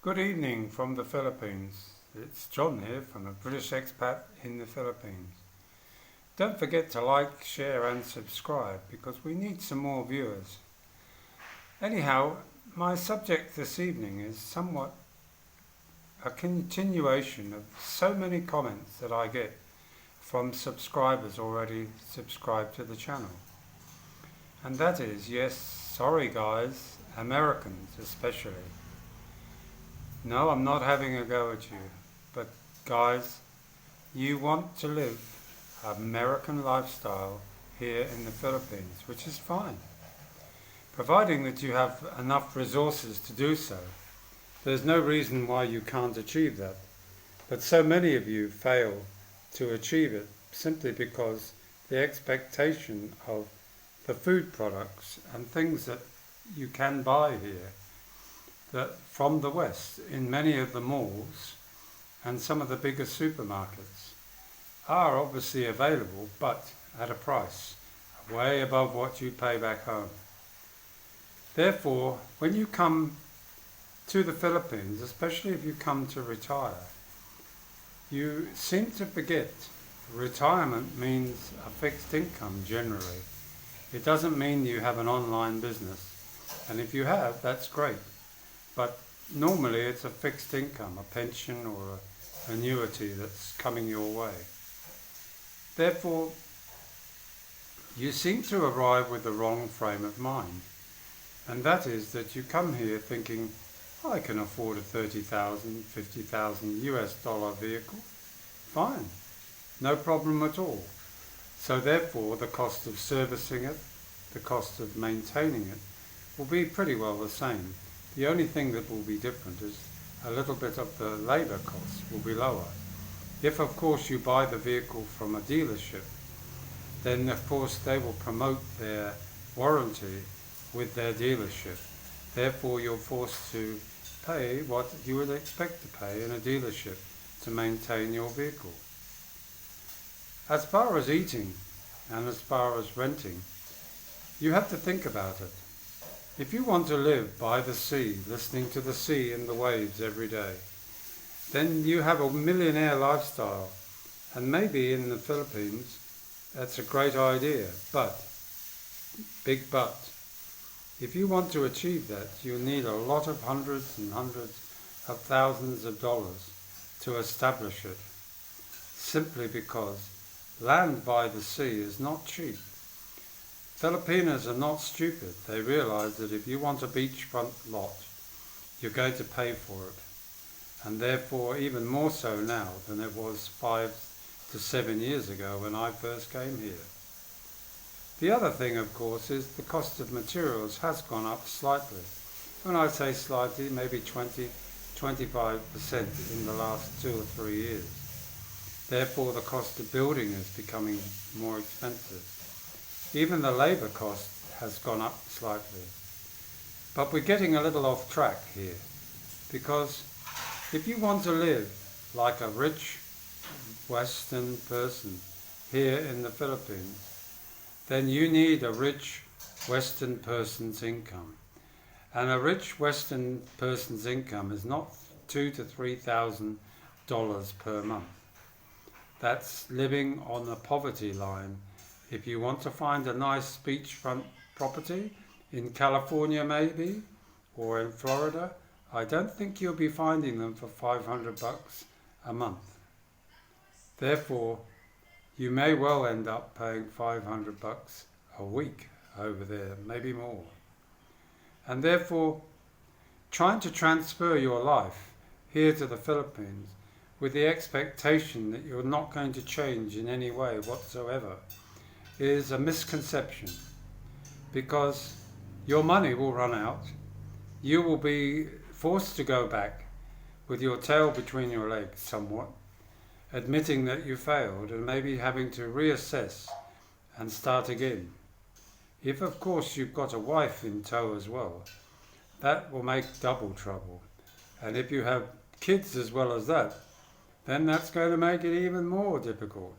Good evening from the Philippines. It's John here from a British expat in the Philippines. Don't forget to like, share and subscribe because we need some more viewers. Anyhow, my subject this evening is somewhat a continuation of so many comments that I get from subscribers already subscribed to the channel. And that is, yes, sorry guys, Americans especially. No, I'm not having a go at you, but guys, you want to live American lifestyle here in the Philippines, which is fine, providing that you have enough resources to do so. There's no reason why you can't achieve that, but so many of you fail to achieve it simply because the expectation of the food products and things that you can buy here that from the West in many of the malls and some of the bigger supermarkets are obviously available, but at a price way above what you pay back home. Therefore, when you come to the Philippines, especially if you come to retire, you seem to forget retirement means a fixed income generally. It doesn't mean you have an online business, and if you have, that's great. But normally it's a fixed income, a pension or an annuity that's coming your way. Therefore, you seem to arrive with the wrong frame of mind. And that is that you come here thinking, I can afford a $30,000, $50,000 US dollar vehicle. Fine, no problem at all. So therefore, the cost of servicing it, the cost of maintaining it, will be pretty well the same. The only thing that will be different is a little bit of the labour costs will be lower. If of course you buy the vehicle from a dealership, then of course they will promote their warranty with their dealership. Therefore you're forced to pay what you would expect to pay in a dealership to maintain your vehicle. As far as eating and as far as renting, you have to think about it. If you want to live by the sea, listening to the sea and the waves every day, then you have a millionaire lifestyle. And maybe in the Philippines, that's a great idea. But, big but, if you want to achieve that, you'll need a lot of hundreds and hundreds of thousands of dollars to establish it. Simply because land by the sea is not cheap. Filipinos are not stupid. They realize that if you want a beachfront lot, you're going to pay for it. And therefore, even more so now than it was 5 to 7 years ago when I first came here. The other thing, of course, is the cost of materials has gone up slightly. When I say slightly, maybe 20-25% in the last 2 or 3 years. Therefore, the cost of building is becoming more expensive. Even the labour cost has gone up slightly. But we're getting a little off track here, because if you want to live like a rich Western person here in the Philippines, then you need a rich Western person's income. And a rich Western person's income is not $2,000 to $3,000 per month. That's living on the poverty line. If you want to find a nice beachfront property in California maybe, or in Florida, I don't think you'll be finding them for $500 a month. Therefore, you may well end up paying $500 a week over there, maybe more. And therefore, trying to transfer your life here to the Philippines with the expectation that you're not going to change in any way whatsoever is a misconception, because your money will run out. You will be forced to go back with your tail between your legs somewhat, admitting that you failed and maybe having to reassess and start again. If of course you've got a wife in tow as well, that will make double trouble. And if you have kids as well as that, then that's going to make it even more difficult.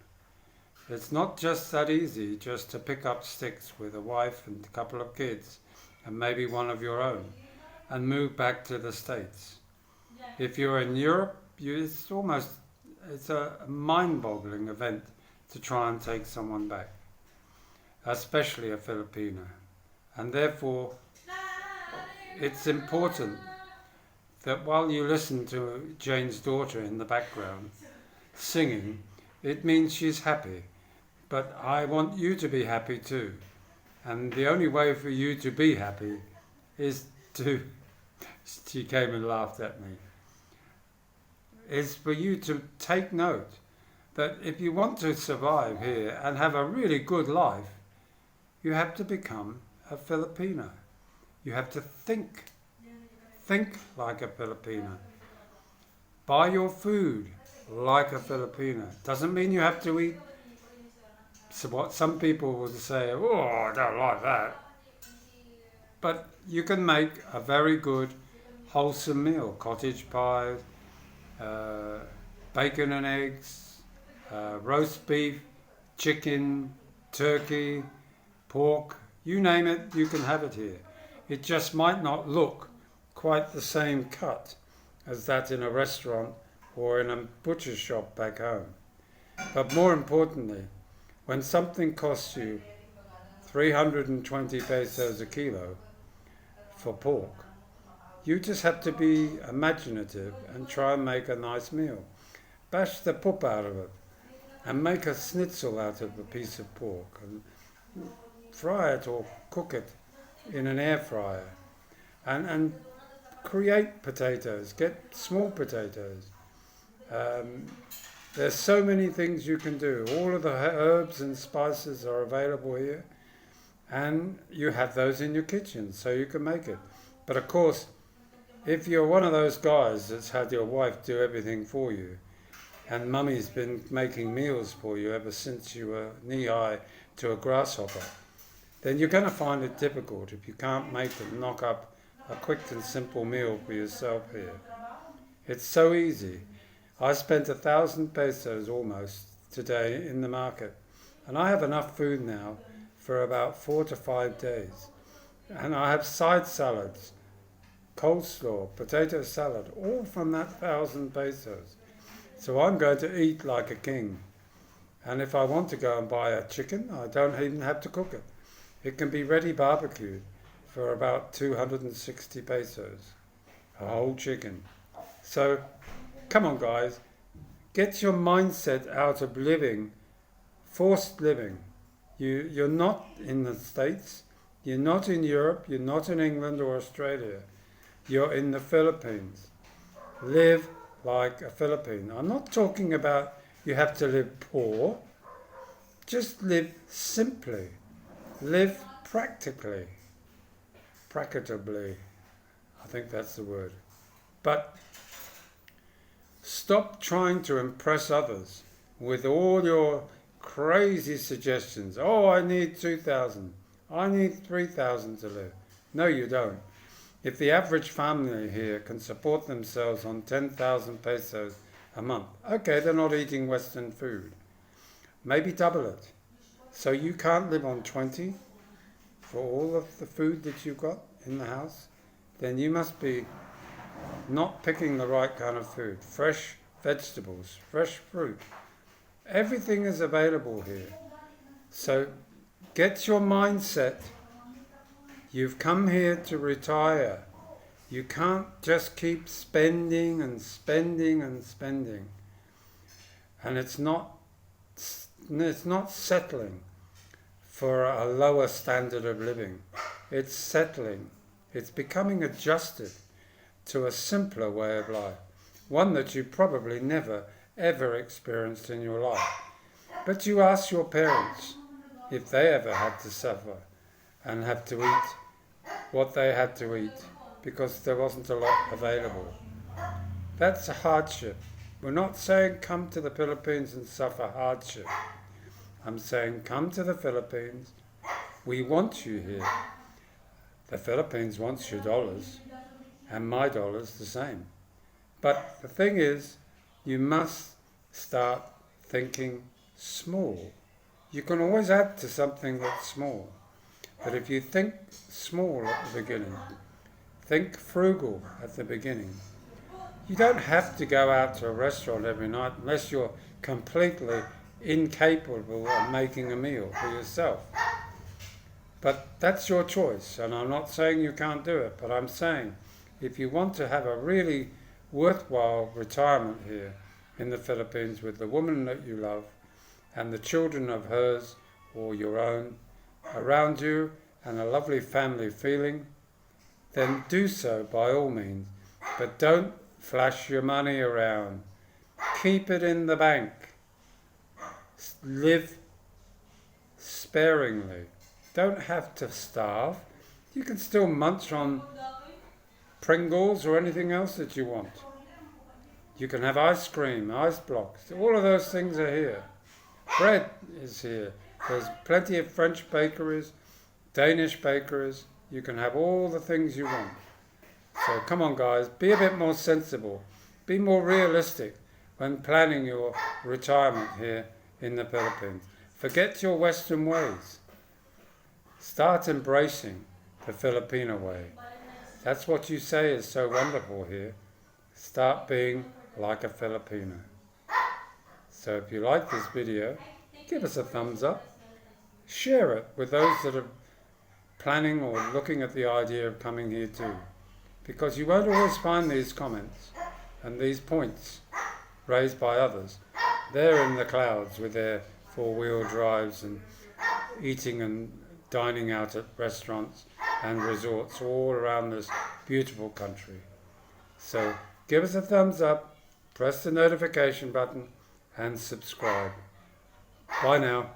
It's not just that easy just to pick up sticks with a wife and a couple of kids and maybe one of your own and move back to the States. If you're in Europe, it's a mind-boggling event to try and take someone back, especially a Filipino. And therefore, it's important that while you listen to Jane's daughter in the background singing, it means she's happy. But I want you to be happy too. And the only way for you to be happy is to, she came and laughed at me, is for you to take note that if you want to survive here and have a really good life, you have to become a Filipino. You have to think like a Filipino. Buy your food like a Filipino. Doesn't mean you have to eat. So what some people would say, oh, I don't like that. But you can make a very good, wholesome meal. Cottage pie, bacon and eggs, roast beef, chicken, turkey, pork, you name it, you can have it here. It just might not look quite the same cut as that in a restaurant or in a butcher's shop back home. But more importantly, when something costs you 320 pesos a kilo for pork, you just have to be imaginative and try and make a nice meal. Bash the pup out of it and make a schnitzel out of a piece of pork and fry it or cook it in an air fryer and create potatoes, get small potatoes. There's so many things you can do. All of the herbs and spices are available here, and you have those in your kitchen, so you can make it. But of course, if you're one of those guys that's had your wife do everything for you, and mummy's been making meals for you ever since you were knee-high to a grasshopper, then you're going to find it difficult if you can't make and knock up a quick and simple meal for yourself here. It's so easy. I spent 1,000 pesos almost today in the market, and I have enough food now for about 4 to 5 days. And I have side salads, coleslaw, potato salad, all from that 1,000 pesos. So I'm going to eat like a king. And if I want to go and buy a chicken, I don't even have to cook it. It can be ready barbecued for about 260 pesos, a whole chicken. So come on, guys, get your mindset out of living, forced living. You're not in the States, you're not in Europe, you're not in England or Australia. You're in the Philippines. Live like a Filipino. I'm not talking about you have to live poor. Just live simply. Live practically. Practicably. I think that's the word. But stop trying to impress others with all your crazy suggestions. Oh, I need 2,000. I need 3,000 to live. No, you don't. If the average family here can support themselves on 10,000 pesos a month, okay, they're not eating Western food. Maybe double it. So you can't live on 20 for all of the food that you've got in the house? Then you must be not picking the right kind of food. Fresh vegetables, fresh fruit. Everything is available here. So get your mindset. You've come here to retire. You can't just keep spending and spending and spending. And it's not settling for a lower standard of living. It's settling. It's becoming adjusted to a simpler way of life. One that you probably never, ever experienced in your life. But you ask your parents if they ever had to suffer and have to eat what they had to eat because there wasn't a lot available. That's a hardship. We're not saying come to the Philippines and suffer hardship. I'm saying come to the Philippines. We want you here. The Philippines wants your dollars, and my dollars the same. But the thing is, you must start thinking small. You can always add to something that's small. But if you think small at the beginning, think frugal at the beginning, You don't have to go out to a restaurant every night unless you're completely incapable of making a meal for yourself. But that's your choice, and I'm not saying you can't do it, but I'm saying if you want to have a really worthwhile retirement here in the Philippines with the woman that you love and the children of hers or your own around you and a lovely family feeling, then do so by all means. But don't flash your money around. Keep it in the bank. Live sparingly. Don't have to starve. You can still munch on Pringles or anything else that you want. You can have ice cream, ice blocks. All of those things are here. Bread is here. There's plenty of French bakeries, Danish bakeries. You can have all the things you want. So come on guys, be a bit more sensible. Be more realistic when planning your retirement here in the Philippines. Forget your Western ways. Start embracing the Filipino way. That's what you say is so wonderful here. Start being like a Filipino. So if you like this video, give us a thumbs up. Share it with those that are planning or looking at the idea of coming here too. Because you won't always find these comments and these points raised by others. They're in the clouds with their four-wheel drives and eating and dining out at restaurants and resorts all around this beautiful country. So give us a thumbs up, press the notification button and subscribe. Bye now.